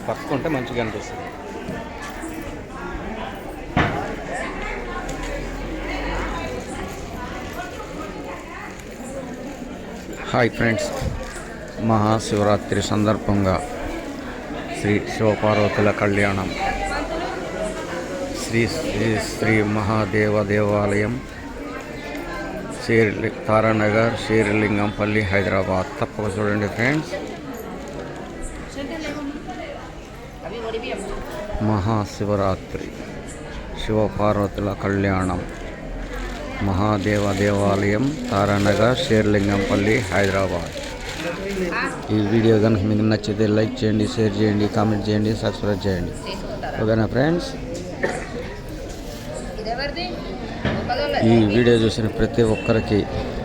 పట్టుకుంటే మంచిగా అనిపిస్తుంది. హాయ్ ఫ్రెండ్స్, మహాశివరాత్రి సందర్భంగా శ్రీ శివపార్వతుల కళ్యాణం శ్రీ శ్రీ శ్రీ మహాదేవ దేవాలయం, తారానగర్, శేరిలింగంపల్లి, హైదరాబాద్. తప్పక చూడండి ఫ్రెండ్స్. మహాశివరాత్రి శివపార్వతుల కళ్యాణం, మహాదేవ దేవాలయం, తారానగర్, శేరిలింగంపల్లి, హైదరాబాద్. ఈ వీడియో కనుక మీకు నచ్చితే లైక్ చేయండి, షేర్ చేయండి, కామెంట్ చేయండి, సబ్స్క్రైబ్ చేయండి. ఓకేనా ఫ్రెండ్స్? ఈ వీడియో చూసిన ప్రతి ఒక్కరికి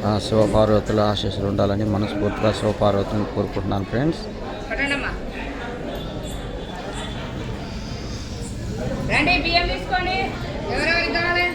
ఆ శివపార్వతుల ఆశీస్సులు ఉండాలని మనస్ఫూర్తిగా శివపార్వతులను కోరుకుంటున్నాను ఫ్రెండ్స్. రండి, బియ్యం తీసుకోండి. ఎవరెవరికి కావాలి?